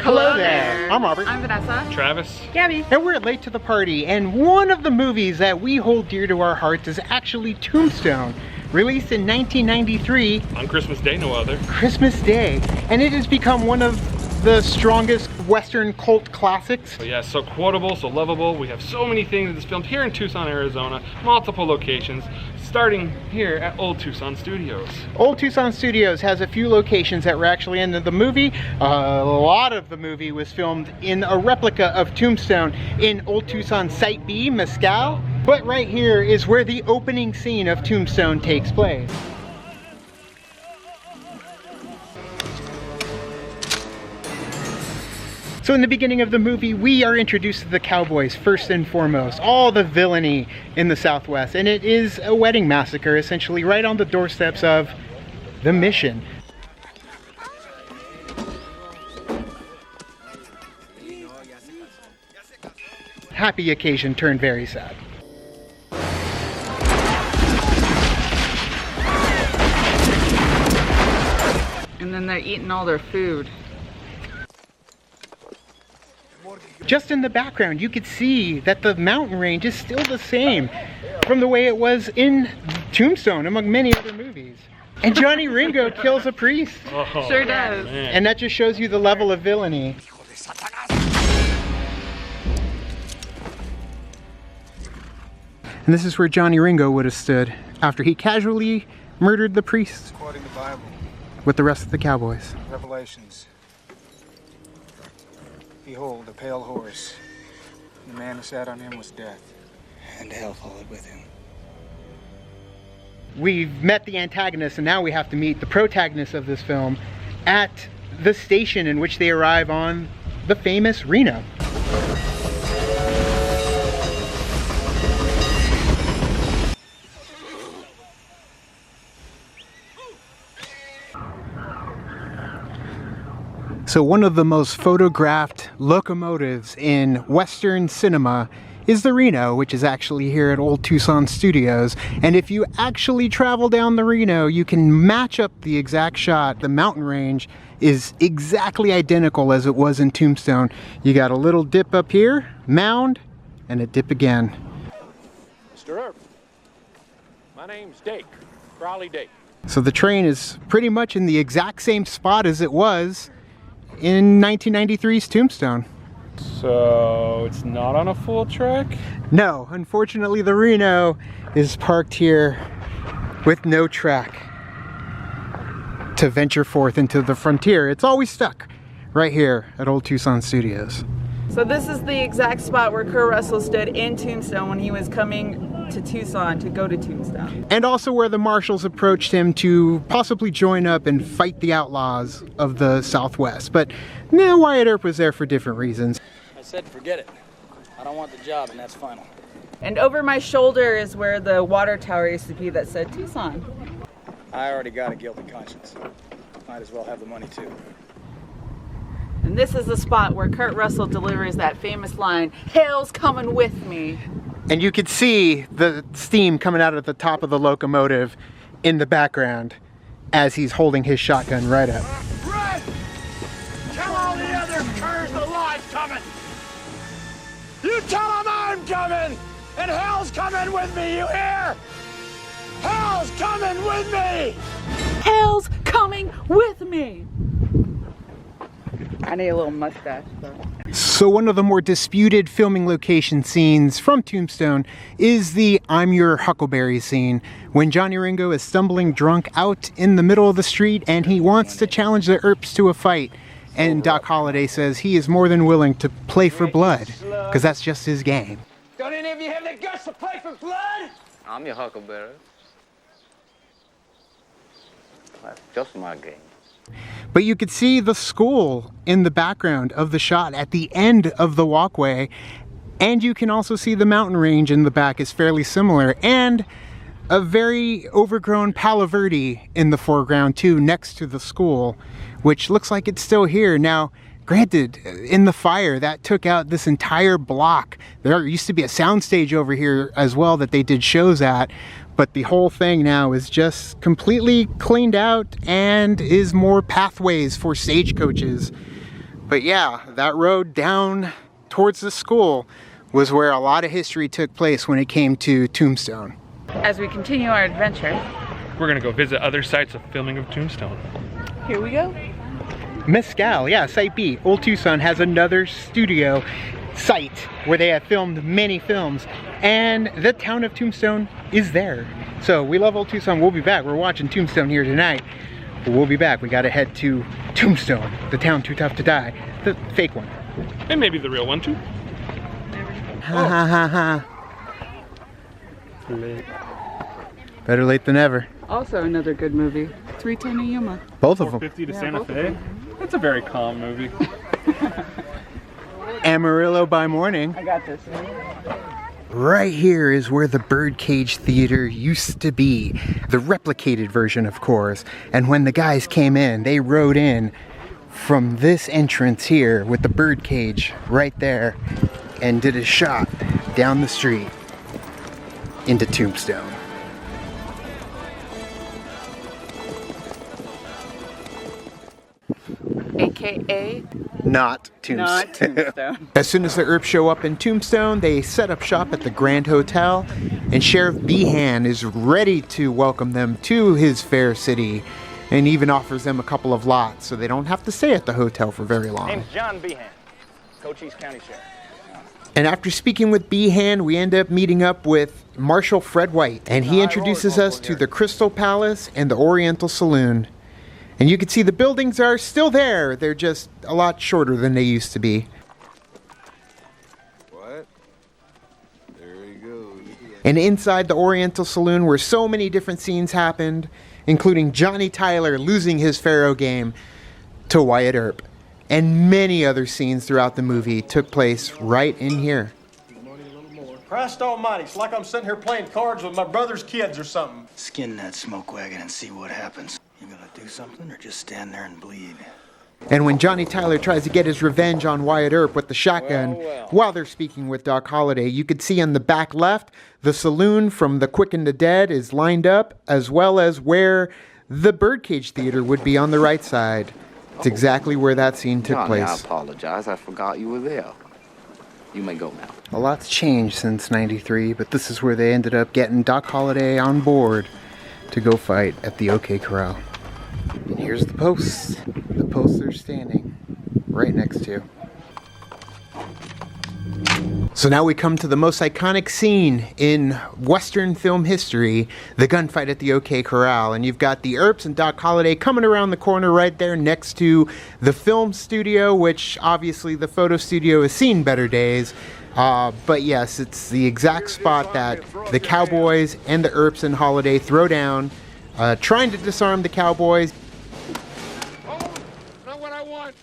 Hello there. I'm Robert. I'm Vanessa. Travis. Gabby. And we're late to the party, and one of the movies that we hold dear to our hearts is actually Tombstone, released in 1993. On Christmas Day, no other. Christmas Day. And it has become one of the strongest Western cult classics. But yeah, so quotable, so lovable. We have so many things that's filmed here in Tucson, Arizona, multiple locations, starting here at Old Tucson Studios. Old Tucson Studios has a few locations that were actually in the movie. A lot of the movie was filmed in a replica of Tombstone in Old Tucson Site B, Mescal. But right here is where the opening scene of Tombstone takes place. So in the beginning of the movie, we are introduced to the cowboys first and foremost, all the villainy in the Southwest, and it is a wedding massacre essentially right on the doorsteps of the Mission. Happy occasion turned very sad. And then they're eating all their food. Just in the background, you could see that the mountain range is still the same from the way it was in Tombstone, among many other movies. And Johnny Ringo kills a priest. Oh, Sure does. man. And that just shows you the level of villainy. And this is where Johnny Ringo would have stood after he casually murdered the priest Quoting the Bible, with the rest of the cowboys. Revelations. Behold, a pale horse. The man who sat on him was death, and hell followed with him. We've met the antagonist, and now we have to meet the protagonist of this film at the station in which they arrive on the famous Reno. So one of the most photographed locomotives in Western cinema is the Reno, which is actually here at Old Tucson Studios. And if you actually travel down the Reno, you can match up the exact shot. The mountain range is exactly identical as it was in Tombstone. You got a little dip up here, mound, and a dip again. Mr. Irvin, my name's Dake, Raleigh Dake. So the train is pretty much in the exact same spot as it was in 1993's Tombstone. So it's not on a full track? No, unfortunately the Reno is parked here with no track to venture forth into the frontier. It's always stuck right here at Old Tucson Studios. So this is the exact spot where Kurt Russell stood in Tombstone when he was coming to Tucson to go to Tombstone. And also where the marshals approached him to possibly join up and fight the outlaws of the Southwest. But no, Wyatt Earp was there for different reasons. I said forget it. I don't want the job, and that's final. And over my shoulder is where the water tower used to be that said Tucson. I already got a guilty conscience. Might as well have the money too. And this is the spot where Kurt Russell delivers that famous line, "Hell's coming with me." And you could see the steam coming out of the top of the locomotive in the background as he's holding his shotgun right up. Run! Tell all the other curs the law's coming! You tell them I'm coming! And hell's coming with me, you hear? Hell's coming with me! Hell's coming with me. I need a little mustache though. So one of the more disputed filming location scenes from Tombstone is the "I'm Your Huckleberry" scene, when Johnny Ringo is stumbling drunk out in the middle of the street and he wants to challenge the Earps to a fight. And Doc Holliday says he is more than willing to play for blood, because that's just his game. Don't any of you have the guts to play for blood? I'm your Huckleberry. That's just my game. But you could see the school in the background of the shot at the end of the walkway, and you can also see the mountain range in the back is fairly similar, and a very overgrown Palo Verde in the foreground too, next to the school, which looks like it's still here. Now, granted, in the fire, that took out this entire block. There used to be a soundstage over here as well that they did shows at, but the whole thing now is just completely cleaned out and is more pathways for stagecoaches. But yeah, that road down towards the school was where a lot of history took place when it came to Tombstone. As we continue our adventure, We're gonna go visit other sites of filming of Tombstone. here we go. Mescal, yeah, Site B. Old Tucson has another studio site where they have filmed many films, and the town of Tombstone is there. So we love Old Tucson. We'll be back. We're watching Tombstone here tonight, but we'll be back. We gotta head to Tombstone, the town too tough to die, the fake one. And maybe the real one too. Ha ha ha ha. Better late than ever. Also another good movie, 310 to Yuma. Both of them. 450 to Yeah, Santa both of Fe. That's a very calm movie. Amarillo by morning. I got this. Right here is where the Birdcage Theater used to be. The replicated version, of course. And when the guys came in, they rode in from this entrance here with the birdcage right there and did a shot down the street into Tombstone. AKA Not Tombstone. not Tombstone. As soon as the Earps show up in Tombstone, they set up shop at the Grand Hotel, and Sheriff Behan is ready to welcome them to his fair city, and even offers them a couple of lots so they don't have to stay at the hotel for very long. Name's John Behan, Cochise County Sheriff. And after speaking with Behan, we end up meeting up with Marshal Fred White, and he introduces us to the Crystal Palace and the Oriental Saloon. And you can see the buildings are still there. They're just a lot shorter than they used to be. What? There he goes. And inside the Oriental Saloon where so many different scenes happened, including Johnny Tyler losing his faro game to Wyatt Earp. And many other scenes throughout the movie took place right in here. Christ almighty, it's like I'm sitting here playing cards with my brother's kids or something. Skin that smoke wagon and see what happens. You gonna do something or just stand there and bleed? And when Johnny Tyler tries to get his revenge on Wyatt Earp with the shotgun, while they're speaking with Doc Holliday, you could see on the back left, the saloon from The Quick and the Dead is lined up, as well as where the Birdcage Theater would be on the right side. It's exactly where that scene took Johnny, I place. apologize. I forgot you were there. You may go now. A lot's changed since '93, but this is where they ended up getting Doc Holliday on board to go fight at the OK Corral. And here's the posts they're standing right next to. So now we come to the most iconic scene in Western film history, the gunfight at the OK Corral. And you've got the Earps and Doc Holliday coming around the corner right there next to the film studio, which obviously the photo studio has seen better days. But yes, it's the exact spot that the Cowboys and the Earps and Holliday throw down, trying to disarm the Cowboys. Oh, not what I want.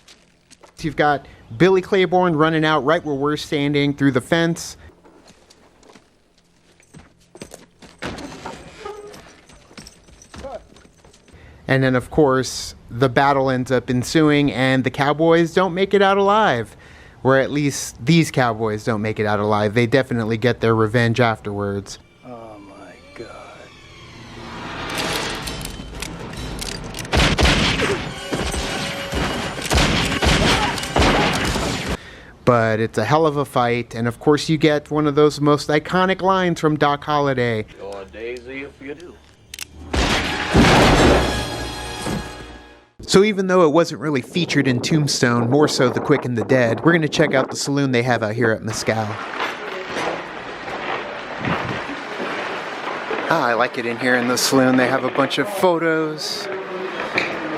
You've got Billy Claiborne running out right where we're standing through the fence. And then, of course, the battle ends up ensuing, and the Cowboys don't make it out alive. Or at least these Cowboys don't make it out alive. They definitely get their revenge afterwards. Oh my God. But it's a hell of a fight, and of course you get one of those most iconic lines from Doc Holliday. You're Daisy if you do. So even though it wasn't really featured in Tombstone, more so The Quick and the Dead, we're going to check out the saloon they have out here at Mescal. I like it in here in the saloon. They have a bunch of photos.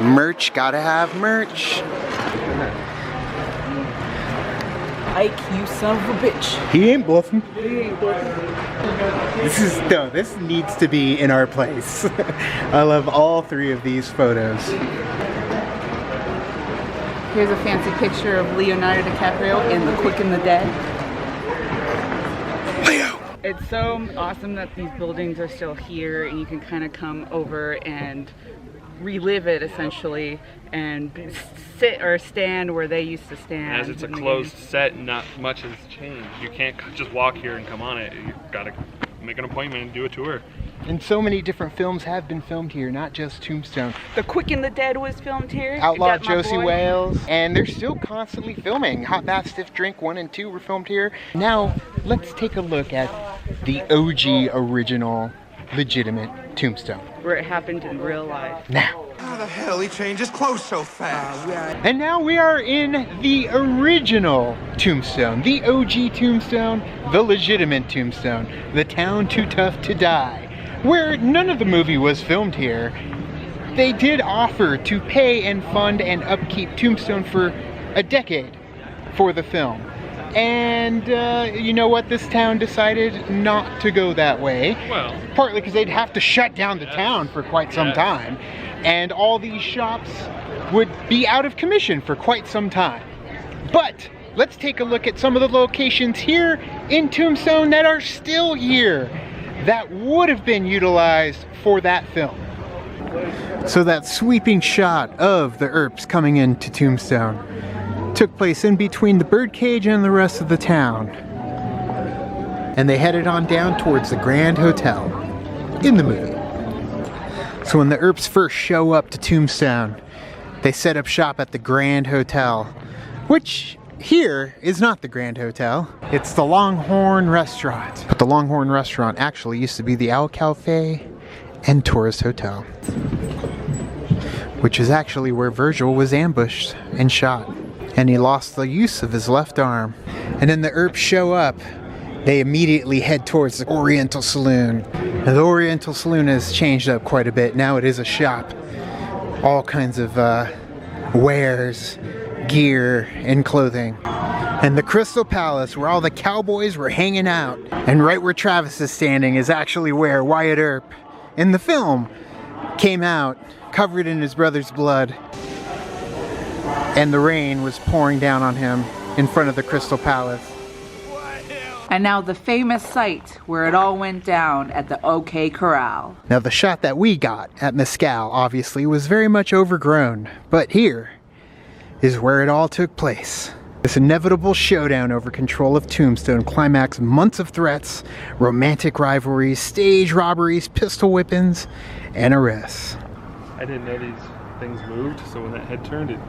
Merch, gotta have merch. Ike, you son of a bitch. He ain't bluffing. This needs to be in our place. I love all three of these photos. Here's a fancy picture of Leonardo DiCaprio in The Quick and the Dead. Leo! It's so awesome that these buildings are still here and you can kind of come over and relive it essentially and sit or stand where they used to stand. As it's a closed set, not much has changed. You can't just walk here and come on it. You've got to make an appointment and do a tour. And so many different films have been filmed here, not just Tombstone. The Quick and the Dead was filmed here. Outlaw Got My Josie Boy. Wales. And they're still constantly filming. Hot Bath Stiff Drink 1 and 2 were filmed here. Now, let's take a look at the OG original, legitimate Tombstone. Where it happened in real life. Now. How the hell he changes clothes so fast? And now we are in the original Tombstone, the OG Tombstone, the legitimate Tombstone, the town too tough to die, where none of the movie was filmed here. They did offer to pay and fund and upkeep Tombstone for a decade for the film. And you know what? This town decided not to go that way. Well, partly because they'd have to shut down the town for quite some time. And all these shops would be out of commission for quite some time. But let's take a look at some of the locations here in Tombstone that are still here that would have been utilized for that film. So that sweeping shot of the Earps coming into Tombstone took place in between the birdcage and the rest of the town. And they headed on down towards the Grand Hotel in the movie. So when the Earps first show up to Tombstone, they set up shop at the Grand Hotel, which here is not the Grand Hotel. It's the Longhorn Restaurant. But the Longhorn Restaurant actually used to be the Al Cafe and Tourist Hotel, which is actually where Virgil was ambushed and shot. And he lost the use of his left arm. And then the Earps show up. They immediately head towards the Oriental Saloon. Now, the Oriental Saloon has changed up quite a bit. Now it is a shop. All kinds of wares, gear, and clothing. And the Crystal Palace, where all the cowboys were hanging out. And right where Travis is standing is actually where Wyatt Earp, in the film, came out, covered in his brother's blood. And the rain was pouring down on him in front of the Crystal Palace. And now the famous site where it all went down at the OK Corral. Now the shot that we got at Mescal obviously was very much overgrown, but here is where it all took place. This inevitable showdown over control of Tombstone climaxed months of threats, romantic rivalries, stage robberies, pistol whippings, and arrests. I didn't know these things moved, so when that head turned, it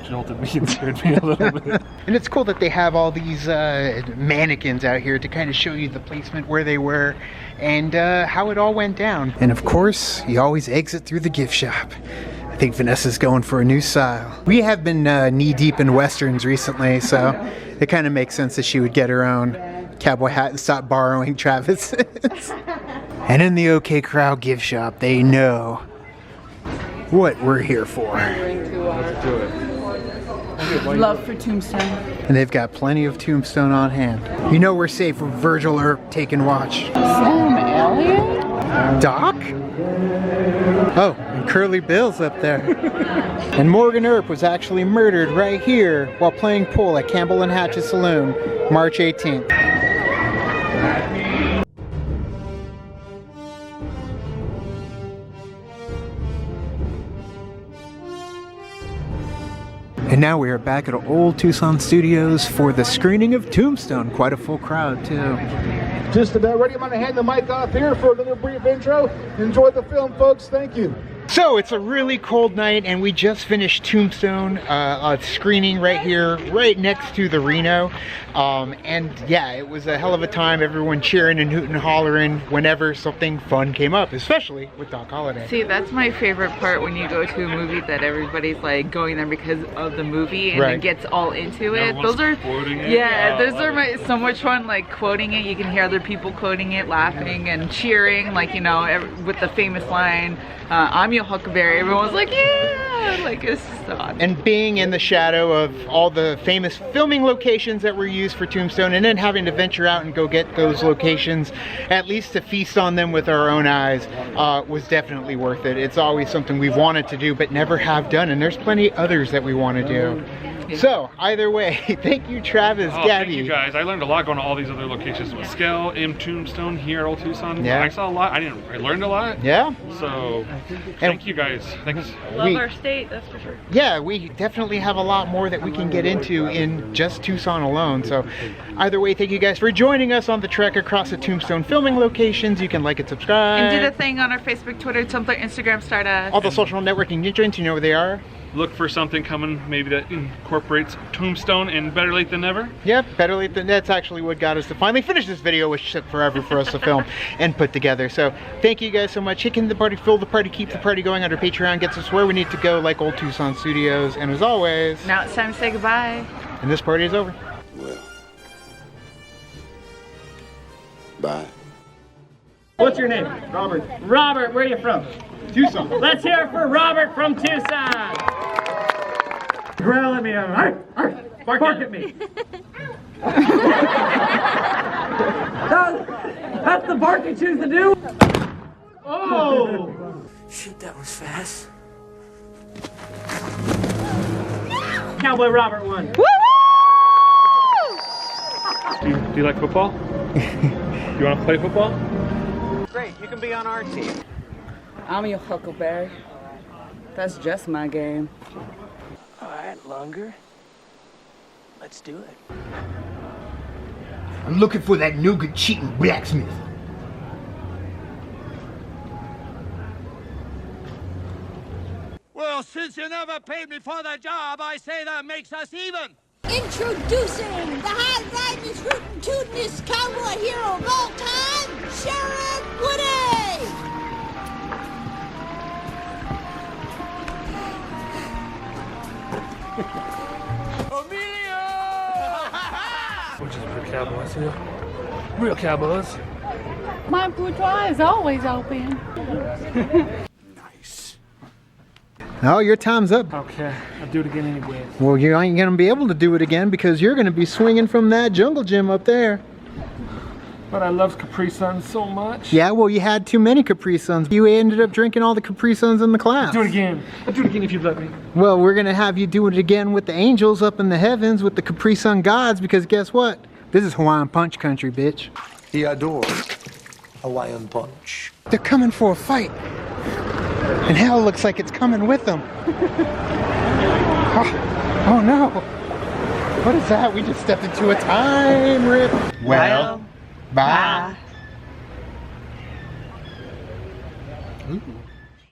jolted me and scared me a little bit. And it's cool that they have all these mannequins out here to kind of show you the placement where they were and how it all went down. And of course, you always exit through the gift shop. I think Vanessa's going for a new style. We have been knee-deep in Westerns recently, so it kind of makes sense that she would get her own cowboy hat and stop borrowing Travis's. And in the OK Corral gift shop, they know what we're here for. Let's do it. Love for Tombstone. And they've got plenty of Tombstone on hand. You know we're safe with Virgil Earp taking watch. Sam Elliott? Doc? Oh, and Curly Bill's up there. And Morgan Earp was actually murdered right here while playing pool at Campbell and Hatch's Saloon, March 18th. And now we are back at old Tucson Studios for the screening of Tombstone. Quite a full crowd, too. Just about ready. I'm going to hand the mic off here for another brief intro. Enjoy the film, folks. Thank you. So it's a really cold night and we just finished Tombstone screening right here, right next to the Reno. And yeah, it was a hell of a time. Everyone cheering and hooting and hollering whenever something fun came up, especially with Doc Holliday. See, that's my favorite part when you go to a movie that everybody's like going there because of the movie and Right. it gets all into it. Everyone's Those are quoting it. yeah, Oh, those are so much fun. Like quoting it, you can hear other people quoting it, laughing and cheering. Like, you know, with the famous line, "I'm your Huckleberry." Everyone's like, yeah, like it's just so awesome. And being in the shadow of all the famous filming locations that were used for Tombstone, and then having to venture out and go get those locations, at least to feast on them with our own eyes, was definitely worth it. It's always something we've wanted to do but never have done, and there's plenty others that we want to do. So, either way, thank you, Travis, Gabby. Thank you guys. I learned a lot going to all these other locations. Mescal, Tombstone, here at Old Tucson. Yeah. I saw a lot. I learned a lot. Yeah. So, thank you guys. Thanks. Love our state, that's for sure. Yeah, we definitely have a lot more that we can get into in just Tucson alone. So, either way, thank you guys for joining us on the trek across the Tombstone filming locations. You can like and subscribe. And do the thing on our Facebook, Twitter, Tumblr, Instagram, Stardust. All the social networking joints, you know where they are. Look for something coming maybe that incorporates Tombstone and Better Late Than Never. Yep, better late than that's actually what got us to finally finish this video, which took forever for us to film and put together. So thank you guys so much. Chicken the party, fill the party, keep the party going. Under Patreon gets us where we need to go, like Old Tucson Studios. And as always, Now it's time to say goodbye. And this party is over. Well, bye. What's your name? Robert. Robert, where are you from? Tucson. Let's hear it for Robert from Tucson. Growl at me. Bark at me. That's the bark you choose to do. Oh! Shoot, that was fast. Cowboy Robert won. Do you like football? You want to play football? Great, you can be on our team. I'm your Huckleberry. That's just my game. All right, Lunger. Let's do it. I'm looking for that nougat cheating blacksmith. Well, since you never paid me for the job, I say that makes us even. Introducing the high-riding, rootin' tootin'est cowboy hero of all time, Sheriff Woody! Which is real cowboys here. Real cowboys. My boudoir is always open. Oh, your time's up. Okay, I'll do it again anyway. Well, you ain't gonna be able to do it again because you're gonna be swinging from that jungle gym up there. But I love Capri Sun so much. Yeah, well, you had too many Capri Suns. You ended up drinking all the Capri Suns in the class. Do it again. I'll do it again if you'd let me. Well, we're gonna have you do it again with the angels up in the heavens with the Capri Sun gods because guess what? This is Hawaiian Punch country, bitch. He adores Hawaiian Punch. They're coming for a fight. And hell looks like it's coming with them. Oh no. What is that? We just stepped into a time rip. Well, bye. Ooh.